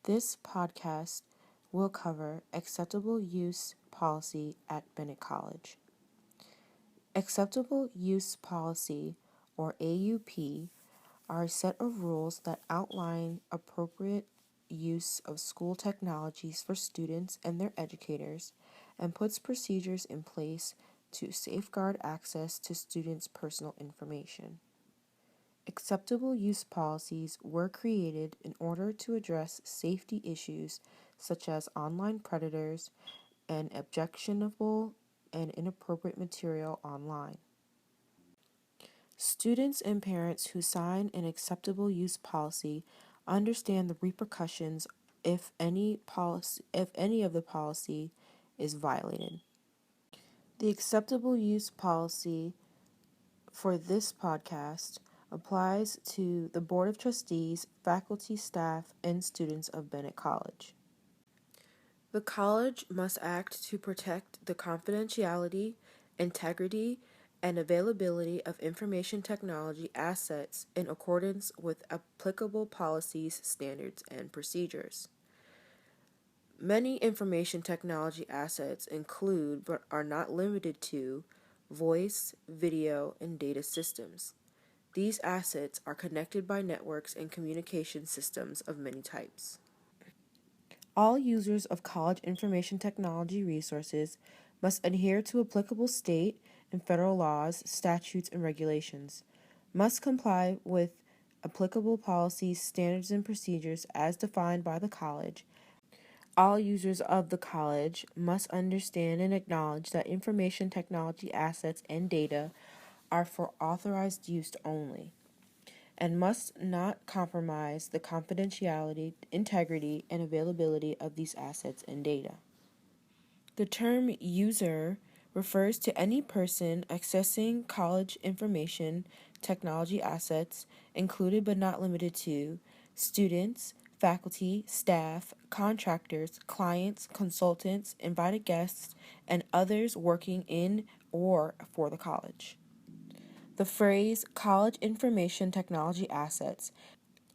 This podcast will cover acceptable use policy at Bennett College. Acceptable use policy, or AUP, are a set of rules that outline appropriate use of school technologies for students and their educators and puts procedures in place to safeguard access to students' personal information. Acceptable use policies were created in order to address safety issues such as online predators and objectionable and inappropriate material online. Students and parents who sign an acceptable use policy understand the repercussions if any of the policy is violated. The acceptable use policy for this podcast applies to the Board of Trustees, faculty, staff, and students of Bennett College. The college must act to protect the confidentiality, integrity, and availability of information technology assets in accordance with applicable policies, standards, and procedures. Many information technology assets include, but are not limited to, voice, video, and data systems. These assets are connected by networks and communication systems of many types. All users of college information technology resources must adhere to applicable state and federal laws, statutes, and regulations, must comply with applicable policies, standards, and procedures as defined by the college. All users of the college must understand and acknowledge that information technology assets and data are for authorized use only, and must not compromise the confidentiality, integrity, and availability of these assets and data. The term user refers to any person accessing college information technology assets, included but not limited to students, faculty, staff, contractors, clients, consultants, invited guests, and others working in or for the college. The phrase college information technology assets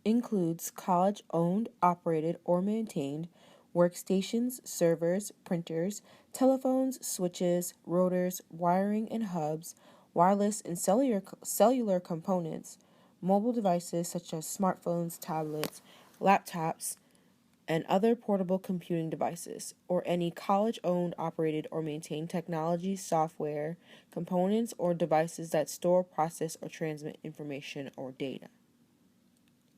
includes college-owned, operated, or maintained workstations, servers, printers, telephones, switches, routers, wiring and hubs, wireless and cellular components, mobile devices such as smartphones, tablets, laptops, and other portable computing devices, or any college-owned, operated, or maintained technology, software, components, or devices that store, process, or transmit information or data.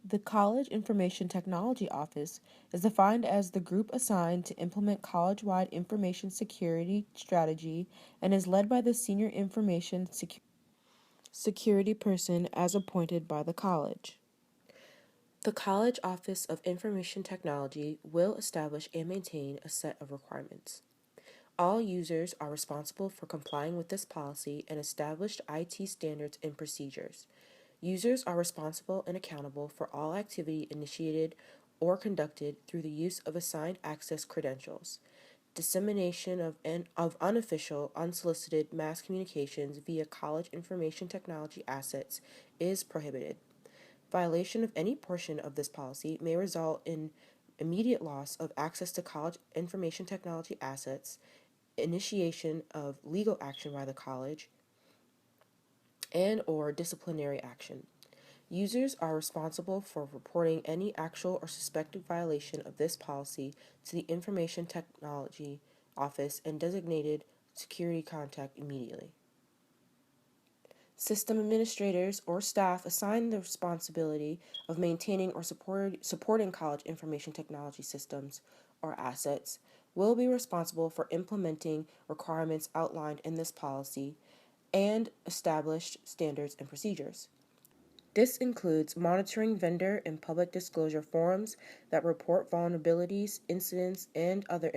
The College Information Technology Office is defined as the group assigned to implement college-wide information security strategy and is led by the senior information security person as appointed by the college. The College Office of Information Technology will establish and maintain a set of requirements. All users are responsible for complying with this policy and established IT standards and procedures. Users are responsible and accountable for all activity initiated or conducted through the use of assigned access credentials. Dissemination of unofficial, unsolicited mass communications via college information technology assets is prohibited. Violation of any portion of this policy may result in immediate loss of access to college information technology assets, initiation of legal action by the college, and or disciplinary action. Users are responsible for reporting any actual or suspected violation of this policy to the Information Technology Office and designated security contact immediately. System administrators or staff assigned the responsibility of maintaining or supporting college information technology systems or assets will be responsible for implementing requirements outlined in this policy and established standards and procedures. This includes monitoring vendor and public disclosure forums that report vulnerabilities, incidents, and other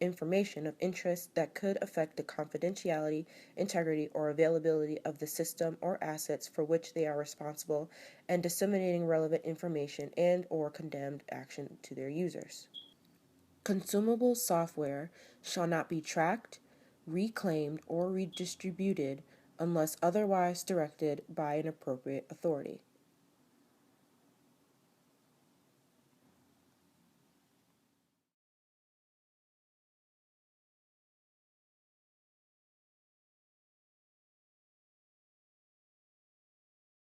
information of interest that could affect the confidentiality, integrity, or availability of the system or assets for which they are responsible, and disseminating relevant information and or condemned action to their users. Consumable software shall not be tracked, reclaimed, or redistributed unless otherwise directed by an appropriate authority.